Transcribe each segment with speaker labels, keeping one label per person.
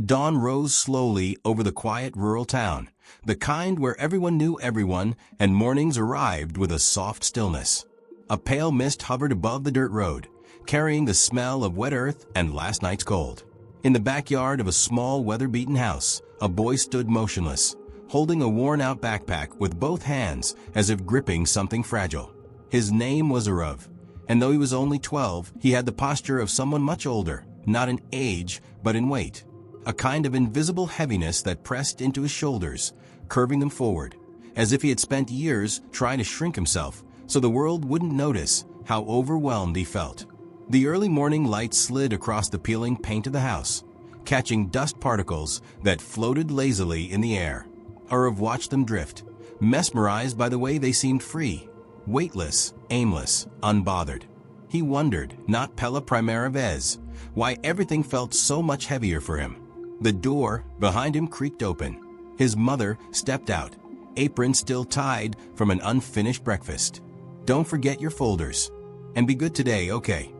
Speaker 1: Dawn rose slowly over the quiet rural town, the kind where everyone knew everyone and mornings arrived with a soft stillness. A pale mist hovered above the dirt road, carrying the smell of wet earth and last night's cold. In the backyard of a small weather-beaten house, a boy stood motionless, holding a worn-out backpack with both hands as if gripping something fragile. His name was Arav, and though he was only 12, he had the posture of someone much older, not in age, but in weight. A kind of invisible heaviness that pressed into his shoulders, curving them forward, as if he had spent years trying to shrink himself so the world wouldn't notice how overwhelmed he felt. The early morning light slid across the peeling paint of the house, catching dust particles that floated lazily in the air. Arav watched them drift, mesmerized by the way they seemed free, weightless, aimless, unbothered. He wondered, not Pella Primera Vez, why everything felt so much heavier for him. The door behind him creaked open. His mother stepped out, apron still tied from an unfinished breakfast. "Don't forget your folders. And be good today, okay?"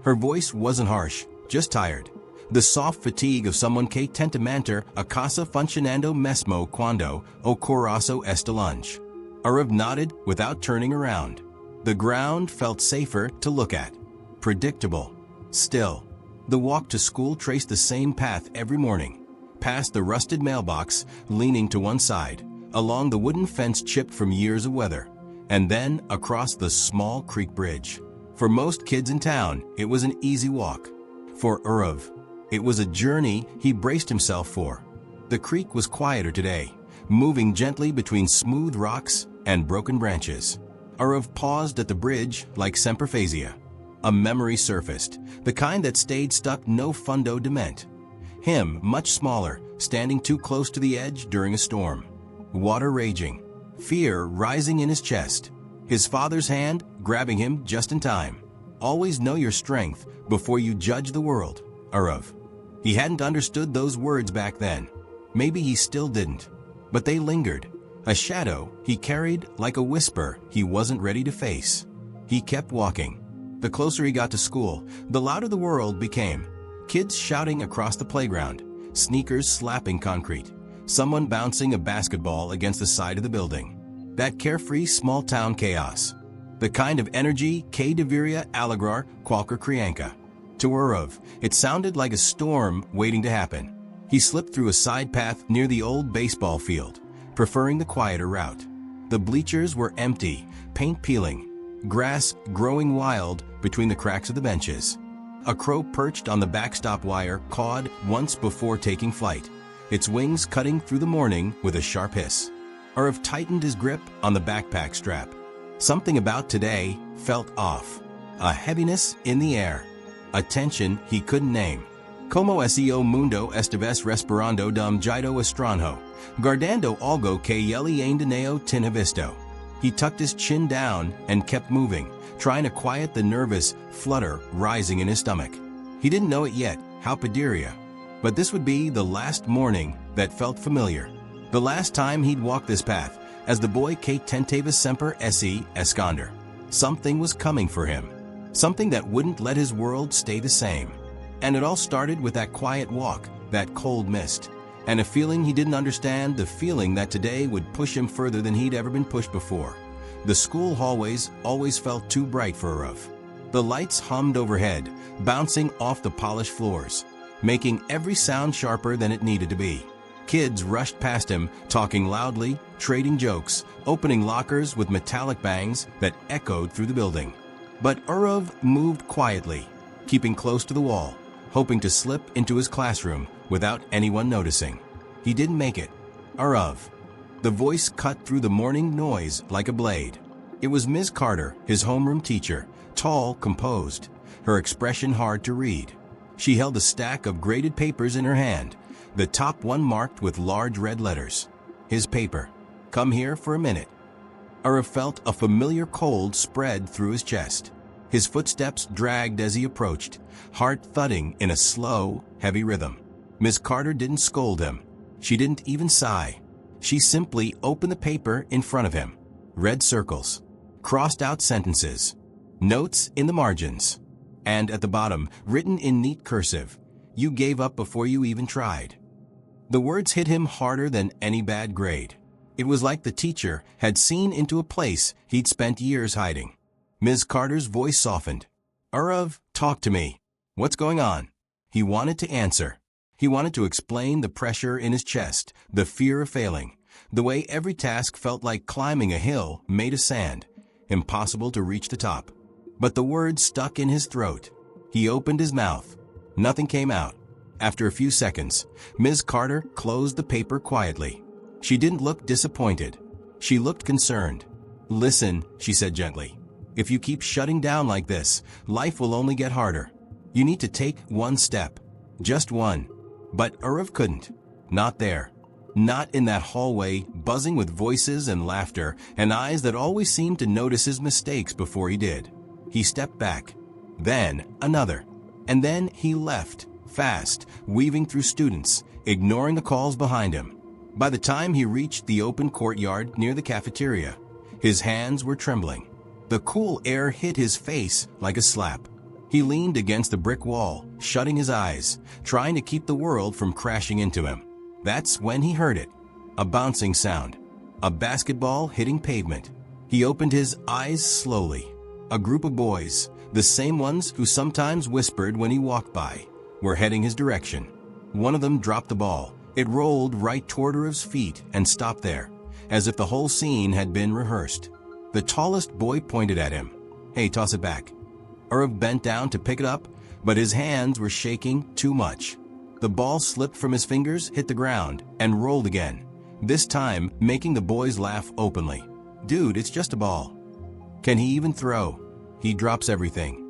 Speaker 1: Her voice wasn't harsh, just tired. The soft fatigue of someone que tenta manter a casa funcionando mesmo cuando o corazo está lunge. Arav nodded without turning around. The ground felt safer to look at. Predictable. Still. The walk to school traced the same path every morning, past the rusted mailbox leaning to one side, along the wooden fence chipped from years of weather, and then across the small creek bridge. For most kids in town, it was an easy walk. For Arav, it was a journey he braced himself for. The creek was quieter today, moving gently between smooth rocks and broken branches. Arav paused at the bridge like semperphasia. A memory surfaced, the kind that stayed stuck no fundo dement. Him, much smaller, standing too close to the edge during a storm. Water raging, fear rising in his chest. His father's hand grabbing him just in time. Always know your strength before you judge the world, Arav. He hadn't understood those words back then. Maybe he still didn't. But they lingered. A shadow he carried like a whisper he wasn't ready to face. He kept walking. The closer he got to school, the louder the world became. Kids shouting across the playground, sneakers slapping concrete, someone bouncing a basketball against the side of the building. That carefree small-town chaos. The kind of energy que deveria alegrar qualquer criança. To Arav, it sounded like a storm waiting to happen. He slipped through a side path near the old baseball field, preferring the quieter route. The bleachers were empty, paint peeling, grass growing wild between the cracks of the benches. A crow perched on the backstop wire cawed once before taking flight, its wings cutting through the morning with a sharp hiss. Arav tightened his grip on the backpack strap. Something about today felt off. A heaviness in the air. A tension he couldn't name. Como ese mundo esta vez respirando dum jito estranho, guardando algo que ele ainda não tinha visto. He tucked his chin down and kept moving, trying to quiet the nervous flutter rising in his stomach. He didn't know it yet, how Padiria, but this would be the last morning that felt familiar. The last time he'd walk this path, as the boy que tentava semper esse esconder. Something was coming for him. Something that wouldn't let his world stay the same. And it all started with that quiet walk, that cold mist, and a feeling he didn't understand, the feeling that today would push him further than he'd ever been pushed before. The school hallways always felt too bright for Arav. The lights hummed overhead, bouncing off the polished floors, making every sound sharper than it needed to be. Kids rushed past him, talking loudly, trading jokes, opening lockers with metallic bangs that echoed through the building. But Arav moved quietly, keeping close to the wall, hoping to slip into his classroom without anyone noticing. He didn't make it. Arav. The voice cut through the morning noise like a blade. It was Ms. Carter, his homeroom teacher, tall, composed, her expression hard to read. She held a stack of graded papers in her hand, the top one marked with large red letters. His paper. Come here for a minute. Arav felt a familiar cold spread through his chest. His footsteps dragged as he approached, heart thudding in a slow, heavy rhythm. Miss Carter didn't scold him. She didn't even sigh. She simply opened the paper in front of him. Red circles, crossed out sentences, notes in the margins, and at the bottom, written in neat cursive, You gave up before you even tried." The words hit him harder than any bad grade. It was like the teacher had seen into a place he'd spent years hiding. Ms. Carter's voice softened. "Urav, talk to me. What's going on?" He wanted to answer. He wanted to explain the pressure in his chest, the fear of failing, the way every task felt like climbing a hill made of sand, impossible to reach the top. But the words stuck in his throat. He opened his mouth. Nothing came out. After a few seconds, Ms. Carter closed the paper quietly. She didn't look disappointed. She looked concerned. "Listen," she said gently. "If you keep shutting down like this, life will only get harder. You need to take one step. Just one." But Urav couldn't. Not there. Not in that hallway, buzzing with voices and laughter, and eyes that always seemed to notice his mistakes before he did. He stepped back. Then another. And then he left, fast, weaving through students, ignoring the calls behind him. By the time he reached the open courtyard near the cafeteria, his hands were trembling. The cool air hit his face like a slap. He leaned against the brick wall, shutting his eyes, trying to keep the world from crashing into him. That's when he heard it. A bouncing sound. A basketball hitting pavement. He opened his eyes slowly. A group of boys, the same ones who sometimes whispered when he walked by, were heading his direction. One of them dropped the ball. It rolled right toward Urav's feet and stopped there, as if the whole scene had been rehearsed. The tallest boy pointed at him. "Hey, toss it back." Urav bent down to pick it up, but his hands were shaking too much. The ball slipped from his fingers, hit the ground, and rolled again, this time making the boys laugh openly. "Dude, it's just a ball." Can he even throw? He drops everything.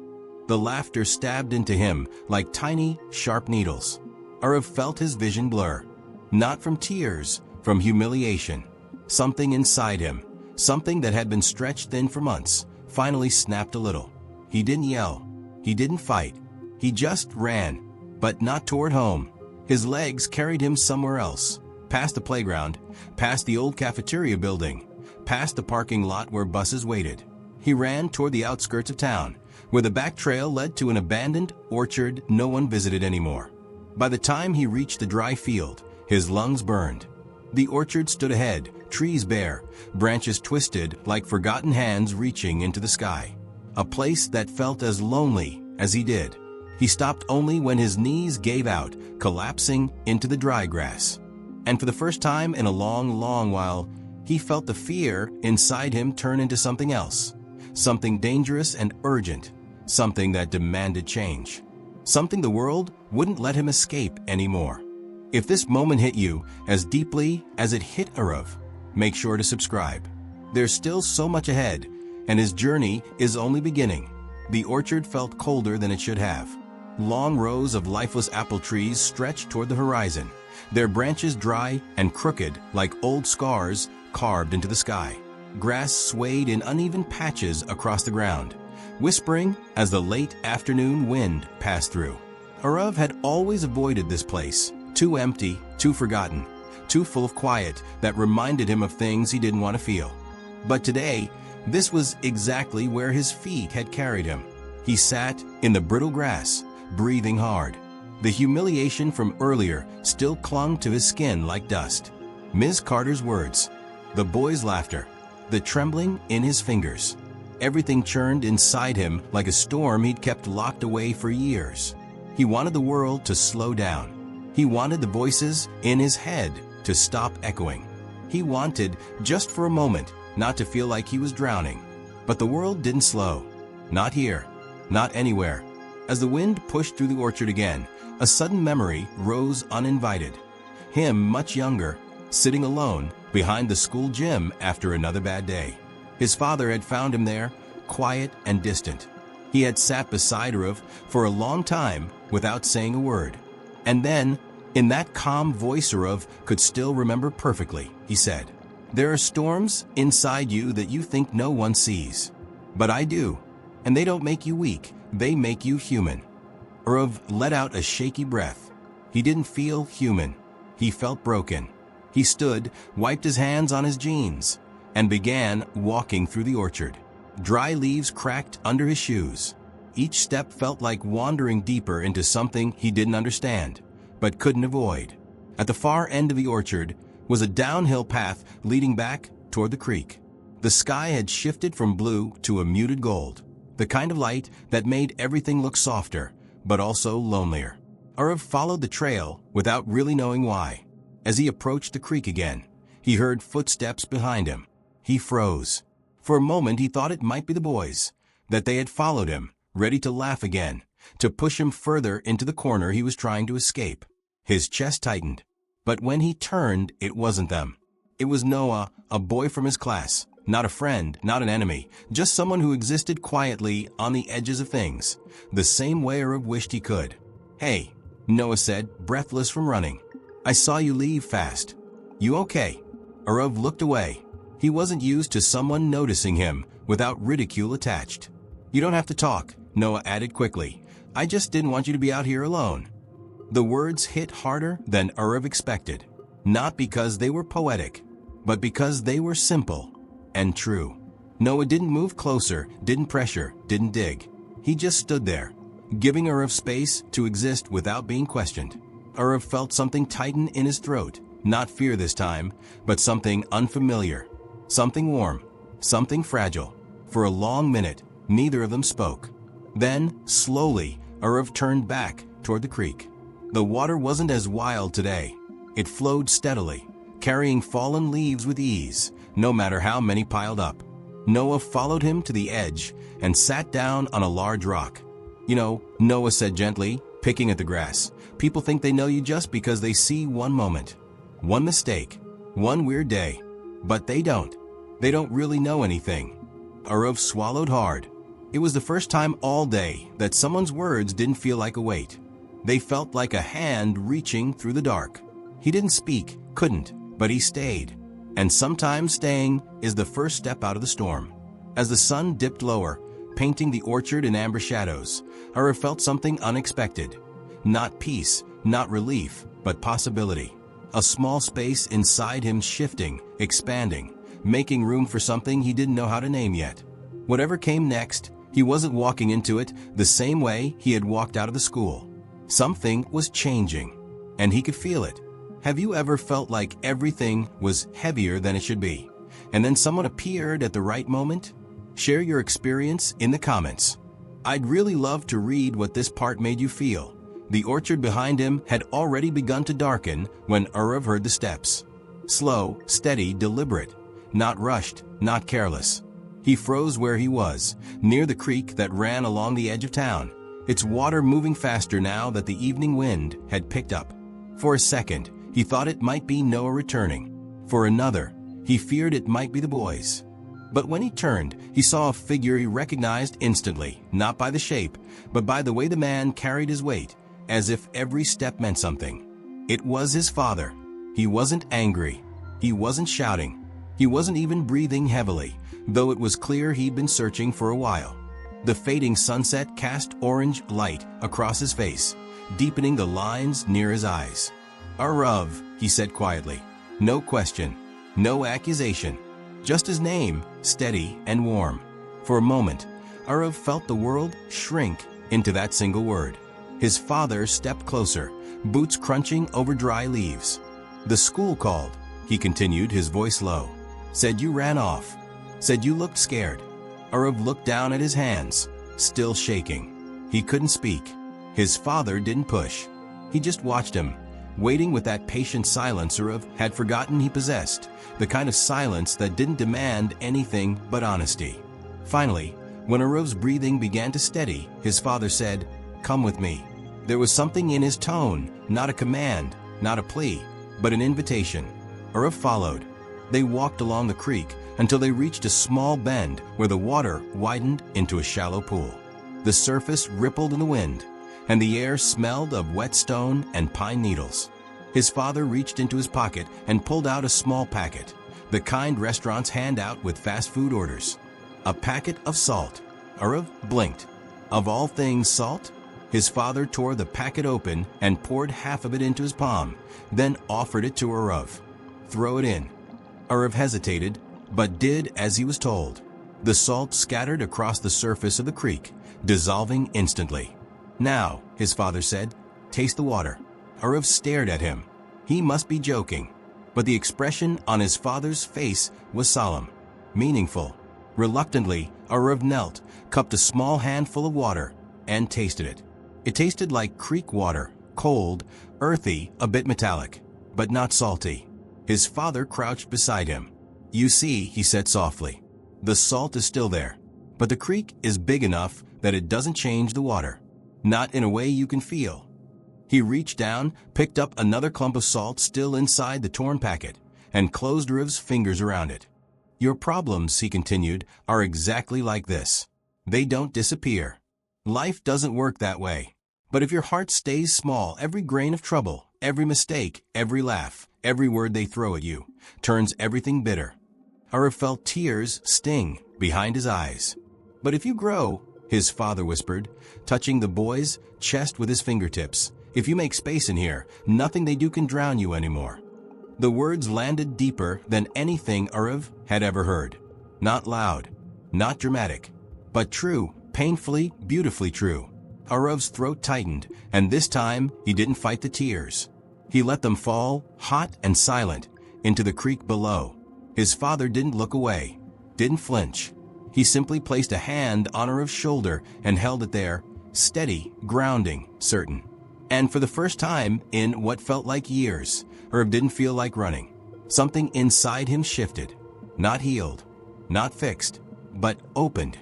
Speaker 1: The laughter stabbed into him like tiny, sharp needles. Urav felt his vision blur. Not from tears, from humiliation. Something inside him, something that had been stretched thin for months, finally snapped a little. He didn't yell. He didn't fight. He just ran, but not toward home. His legs carried him somewhere else, past the playground, past the old cafeteria building, past the parking lot where buses waited. He ran toward the outskirts of town, where the back trail led to an abandoned orchard no one visited anymore. By the time he reached the dry field, his lungs burned. The orchard stood ahead, trees bare, branches twisted like forgotten hands reaching into the sky. A place that felt as lonely as he did. He stopped only when his knees gave out, collapsing into the dry grass. And for the first time in a long, long while, he felt the fear inside him turn into something else. Something dangerous and urgent. Something that demanded change. Something the world wouldn't let him escape anymore. If this moment hit you as deeply as it hit Urav, make sure to subscribe. There's still so much ahead, and his journey is only beginning. The orchard felt colder than it should have. Long rows of lifeless apple trees stretched toward the horizon, their branches dry and crooked like old scars carved into the sky. Grass swayed in uneven patches across the ground, whispering as the late afternoon wind passed through. Urav had always avoided this place, too empty, too forgotten, too full of quiet that reminded him of things he didn't want to feel. But today, this was exactly where his feet had carried him. He sat in the brittle grass, breathing hard. The humiliation from earlier still clung to his skin like dust. Ms. Carter's words, the boy's laughter, the trembling in his fingers. Everything churned inside him like a storm he'd kept locked away for years. He wanted the world to slow down. He wanted the voices in his head to stop echoing. He wanted, just for a moment, not to feel like he was drowning. But the world didn't slow. Not here. Not anywhere. As the wind pushed through the orchard again, a sudden memory rose uninvited. Him, much younger, sitting alone behind the school gym after another bad day. His father had found him there, quiet and distant. He had sat beside Urav for a long time without saying a word. And then, in that calm voice Urav could still remember perfectly, he said, "There are storms inside you that you think no one sees. But I do. And they don't make you weak. They make you human." Urav let out a shaky breath. He didn't feel human. He felt broken. He stood, wiped his hands on his jeans, and began walking through the orchard. Dry leaves cracked under his shoes. Each step felt like wandering deeper into something he didn't understand, but couldn't avoid. At the far end of the orchard was a downhill path leading back toward the creek. The sky had shifted from blue to a muted gold, the kind of light that made everything look softer, but also lonelier. Arav followed the trail without really knowing why. As he approached the creek again, he heard footsteps behind him. He froze. For a moment he thought it might be the boys, that they had followed him, ready to laugh again, to push him further into the corner he was trying to escape. His chest tightened. But when he turned, it wasn't them. It was Noah, a boy from his class. Not a friend, not an enemy, just someone who existed quietly on the edges of things, the same way Arav wished he could. "Hey," Noah said, breathless from running. "I saw you leave fast. You okay?" Arav looked away. He wasn't used to someone noticing him without ridicule attached. "You don't have to talk," Noah added quickly. "I just didn't want you to be out here alone." The words hit harder than Arav expected, not because they were poetic, but because they were simple and true. Noah didn't move closer, didn't pressure, didn't dig. He just stood there, giving Arav space to exist without being questioned. Arav felt something tighten in his throat, not fear this time, but something unfamiliar, something warm, something fragile. For a long minute, neither of them spoke. Then, slowly, Arav turned back toward the creek. The water wasn't as wild today. It flowed steadily, carrying fallen leaves with ease, no matter how many piled up. Noah followed him to the edge and sat down on a large rock. "You know," Noah said gently, picking at the grass, "people think they know you just because they see one moment, one mistake, one weird day. But they don't. They don't really know anything." Arav swallowed hard. It was the first time all day that someone's words didn't feel like a weight. They felt like a hand reaching through the dark. He didn't speak, couldn't, but he stayed. And sometimes staying is the first step out of the storm. As the sun dipped lower, painting the orchard in amber shadows, Arav felt something unexpected. Not peace, not relief, but possibility. A small space inside him shifting, expanding, making room for something he didn't know how to name yet. Whatever came next, he wasn't walking into it the same way he had walked out of the school. Something was changing, and he could feel it. Have you ever felt like everything was heavier than it should be, and then someone appeared at the right moment? Share your experience in the comments. I'd really love to read what this part made you feel. The orchard behind him had already begun to darken when Arav heard the steps. Slow, steady, deliberate, not rushed, not careless. He froze where he was, near the creek that ran along the edge of town, its water moving faster now that the evening wind had picked up. For a second, he thought it might be Noah returning. For another, he feared it might be the boys. But when he turned, he saw a figure he recognized instantly, not by the shape, but by the way the man carried his weight, as if every step meant something. It was his father. He wasn't angry. He wasn't shouting. He wasn't even breathing heavily, though it was clear he'd been searching for a while. The fading sunset cast orange light across his face, deepening the lines near his eyes. "Arav," he said quietly. No question, no accusation, just his name, steady and warm. For a moment, Arav felt the world shrink into that single word. His father stepped closer, boots crunching over dry leaves. "The school called," he continued, his voice low. "Said you ran off. Said you looked scared." Arav looked down at his hands, still shaking. He couldn't speak. His father didn't push. He just watched him, waiting with that patient silence Arav had forgotten he possessed, the kind of silence that didn't demand anything but honesty. Finally, when Arav's breathing began to steady, his father said, "Come with me." There was something in his tone, not a command, not a plea, but an invitation. Arav followed. They walked along the creek until they reached a small bend where the water widened into a shallow pool. The surface rippled in the wind, and the air smelled of wet stone and pine needles. His father reached into his pocket and pulled out a small packet, the kind restaurants hand out with fast food orders. A packet of salt. Arav blinked. Of all things salt? His father tore the packet open and poured half of it into his palm, then offered it to Arav. "Throw it in." Arav hesitated, but did as he was told. The salt scattered across the surface of the creek, dissolving instantly. "Now," his father said, "taste the water." Arav stared at him. He must be joking. But the expression on his father's face was solemn, meaningful. Reluctantly, Arav knelt, cupped a small handful of water, and tasted it. It tasted like creek water, cold, earthy, a bit metallic, but not salty. His father crouched beside him. "You see," he said softly, "the salt is still there, but the creek is big enough that it doesn't change the water. Not in a way you can feel." He reached down, picked up another clump of salt still inside the torn packet, and closed Arav's fingers around it. "Your problems," he continued, "are exactly like this. They don't disappear. Life doesn't work that way. But if your heart stays small, every grain of trouble, every mistake, every laugh, every word they throw at you, turns everything bitter." Arav felt tears sting behind his eyes. "But if you grow," his father whispered, touching the boy's chest with his fingertips, "if you make space in here, nothing they do can drown you anymore." The words landed deeper than anything Arav had ever heard. Not loud, not dramatic, but true, painfully, beautifully true. Arav's throat tightened, and this time he didn't fight the tears. He let them fall, hot and silent, into the creek below. His father didn't look away, didn't flinch. He simply placed a hand on Arav's shoulder and held it there, steady, grounding, certain. And for the first time in what felt like years, Arav didn't feel like running. Something inside him shifted. Not healed, not fixed, but opened.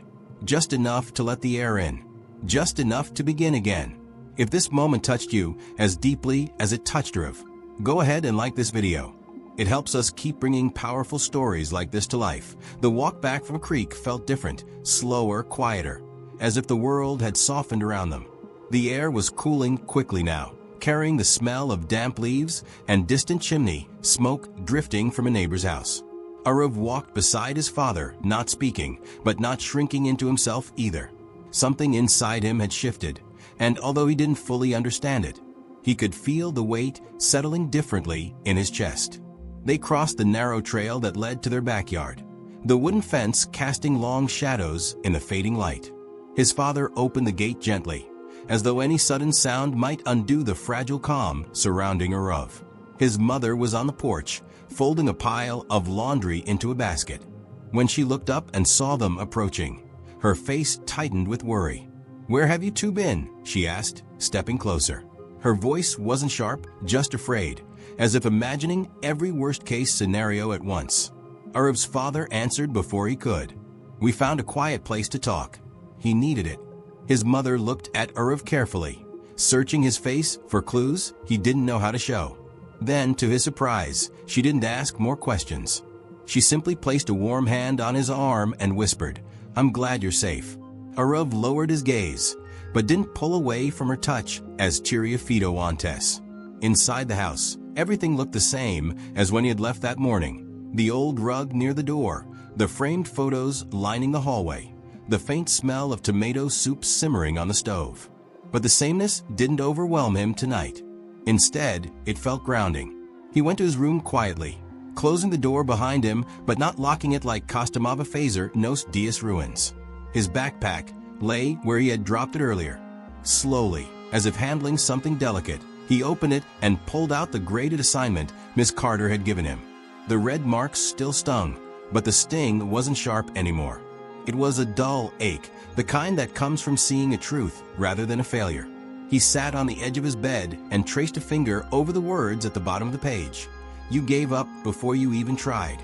Speaker 1: Just enough to let the air in. Just enough to begin again. If this moment touched you as deeply as it touched Arav, go ahead and like this video. It helps us keep bringing powerful stories like this to life. The walk back from creek felt different, slower, quieter, as if the world had softened around them. The air was cooling quickly now, carrying the smell of damp leaves and distant chimney smoke drifting from a neighbor's house. Arav walked beside his father, not speaking, but not shrinking into himself either. Something inside him had shifted, and although he didn't fully understand it, he could feel the weight settling differently in his chest. They crossed the narrow trail that led to their backyard, the wooden fence casting long shadows in the fading light. His father opened the gate gently, as though any sudden sound might undo the fragile calm surrounding Arav. His mother was on the porch, folding a pile of laundry into a basket. When she looked up and saw them approaching, her face tightened with worry. "Where have you two been?" she asked, stepping closer. Her voice wasn't sharp, just afraid, as if imagining every worst-case scenario at once. Arav's father answered before he could. "We found a quiet place to talk." He needed it. His mother looked at Arav carefully, searching his face for clues he didn't know how to show. Then, to his surprise, she didn't ask more questions. She simply placed a warm hand on his arm and whispered, "I'm glad you're safe." Arav lowered his gaze, but didn't pull away from her touch as teary fido on Tess. Inside the house, everything looked the same as when he had left that morning. The old rug near the door, the framed photos lining the hallway, the faint smell of tomato soup simmering on the stove. But the sameness didn't overwhelm him tonight. Instead, it felt grounding. He went to his room quietly, closing the door behind him but not locking it like Costumava Phaser nos dias ruins. His backpack lay where he had dropped it earlier. Slowly, as if handling something delicate, he opened it and pulled out the graded assignment Miss Carter had given him. The red marks still stung, but the sting wasn't sharp anymore. It was a dull ache, the kind that comes from seeing a truth rather than a failure. He sat on the edge of his bed and traced a finger over the words at the bottom of the page. "You gave up before you even tried."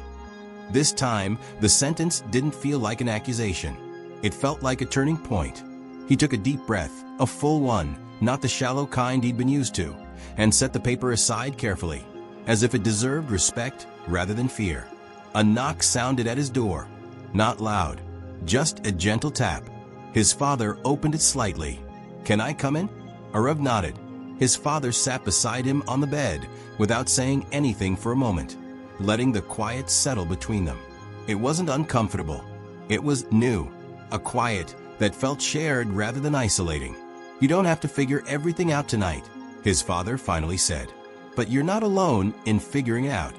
Speaker 1: This time, the sentence didn't feel like an accusation. It felt like a turning point. He took a deep breath, a full one, not the shallow kind he'd been used to, and set the paper aside carefully, as if it deserved respect rather than fear. A knock sounded at his door. Not loud, just a gentle tap. His father opened it slightly. "Can I come in?" Arav nodded. His father sat beside him on the bed without saying anything for a moment, letting the quiet settle between them. It wasn't uncomfortable. It was new, a quiet that felt shared rather than isolating. "You don't have to figure everything out tonight," his father finally said. "But you're not alone in figuring it out."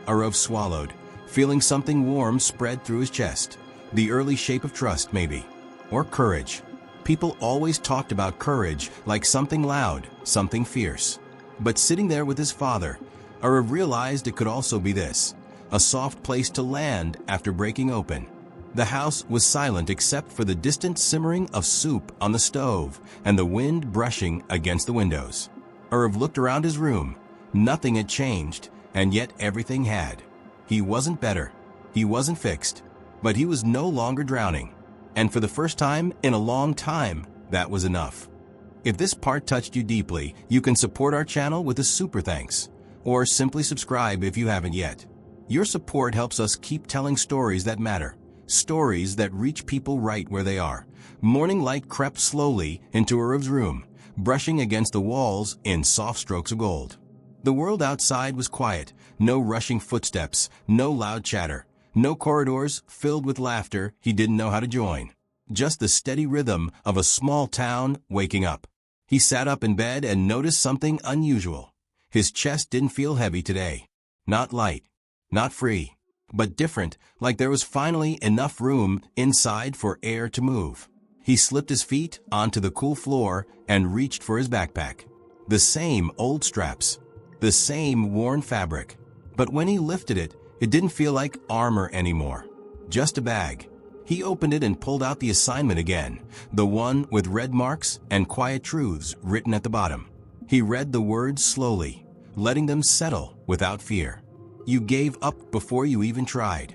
Speaker 1: Arav swallowed, feeling something warm spread through his chest. The early shape of trust, maybe. Or courage. People always talked about courage like something loud, something fierce. But sitting there with his father, Arav realized it could also be this, a soft place to land after breaking open. The house was silent except for the distant simmering of soup on the stove and the wind brushing against the windows. Arav looked around his room. Nothing had changed, and yet everything had. He wasn't better. He wasn't fixed. But he was no longer drowning. And for the first time in a long time, that was enough. If this part touched you deeply, you can support our channel with a super thanks, or simply subscribe if you haven't yet. Your support helps us keep telling stories that matter, stories that reach people right where they are. Morning light crept slowly into Arav's room, brushing against the walls in soft strokes of gold. The world outside was quiet, no rushing footsteps, no loud chatter, no corridors filled with laughter he didn't know how to join. Just the steady rhythm of a small town waking up. He sat up in bed and noticed something unusual. His chest didn't feel heavy today. Not light, not free, but different, like there was finally enough room inside for air to move. He slipped his feet onto the cool floor and reached for his backpack. The same old straps, the same worn fabric. But when he lifted it, it didn't feel like armor anymore. Just a bag. He opened it and pulled out the assignment again, the one with red marks and quiet truths written at the bottom. He read the words slowly, letting them settle without fear. You gave up before you even tried.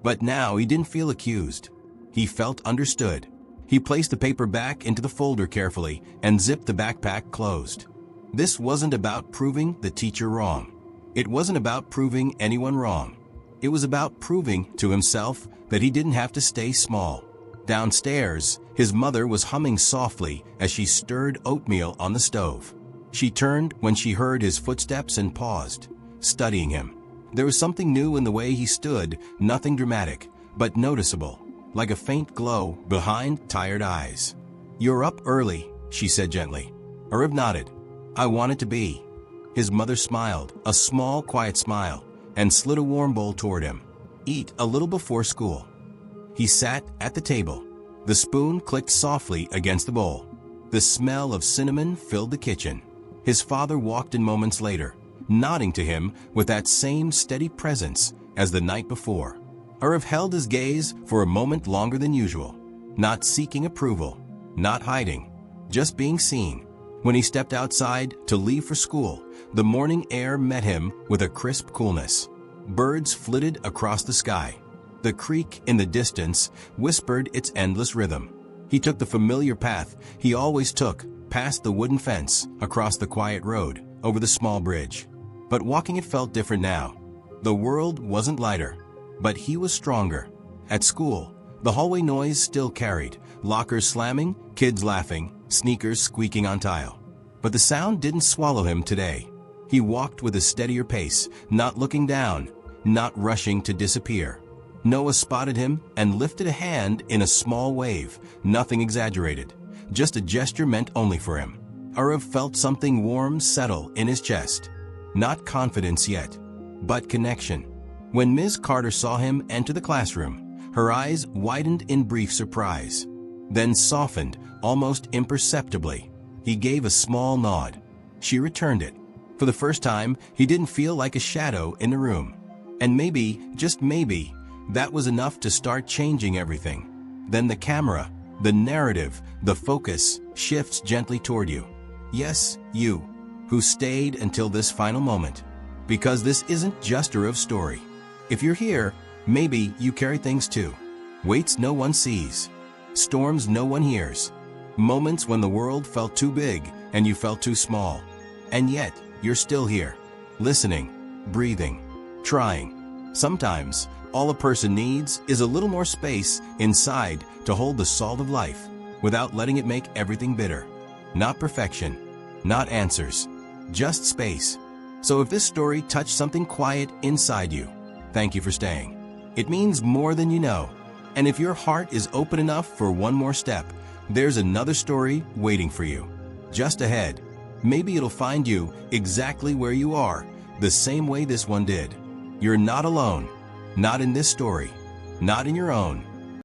Speaker 1: But now he didn't feel accused. He felt understood. He placed the paper back into the folder carefully and zipped the backpack closed. This wasn't about proving the teacher wrong. It wasn't about proving anyone wrong. It was about proving to himself that he didn't have to stay small. Downstairs, his mother was humming softly as she stirred oatmeal on the stove. She turned when she heard his footsteps and paused, studying him. There was something new in the way he stood, nothing dramatic, but noticeable, like a faint glow behind tired eyes. "You're up early," she said gently. Arav nodded. "I wanted to be." His mother smiled, a small, quiet smile, and slid a warm bowl toward him. "Eat a little before school." He sat at the table. The spoon clicked softly against the bowl. The smell of cinnamon filled the kitchen. His father walked in moments later, nodding to him with that same steady presence as the night before. Arav held his gaze for a moment longer than usual, not seeking approval, not hiding, just being seen. When he stepped outside to leave for school, the morning air met him with a crisp coolness. Birds flitted across the sky. The creek in the distance whispered its endless rhythm. He took the familiar path he always took, past the wooden fence, across the quiet road, over the small bridge. But walking it felt different now. The world wasn't lighter, but he was stronger. At school, the hallway noise still carried, lockers slamming, kids laughing, sneakers squeaking on tile. But the sound didn't swallow him today. He walked with a steadier pace, not looking down, not rushing to disappear. Noah spotted him and lifted a hand in a small wave, nothing exaggerated, just a gesture meant only for him. Arav felt something warm settle in his chest. Not confidence yet, but connection. When Ms. Carter saw him enter the classroom, her eyes widened in brief surprise, then softened almost imperceptibly. He gave a small nod. She returned it. For the first time, he didn't feel like a shadow in the room. And maybe, just maybe, that was enough to start changing everything. Then the camera, the narrative, the focus shifts gently toward you. Yes, you, who stayed until this final moment. Because this isn't just Arav's story. If you're here, maybe you carry things too. Weights no one sees. Storms no one hears. Moments when the world felt too big and you felt too small. And yet, you're still here. Listening, breathing, trying. Sometimes, all a person needs is a little more space inside to hold the salt of life without letting it make everything bitter. Not perfection, not answers, just space. So if this story touched something quiet inside you, thank you for staying. It means more than you know. And if your heart is open enough for one more step, there's another story waiting for you. Just ahead, maybe it'll find you exactly where you are, the same way this one did. You're not alone. Not in this story, not in your own.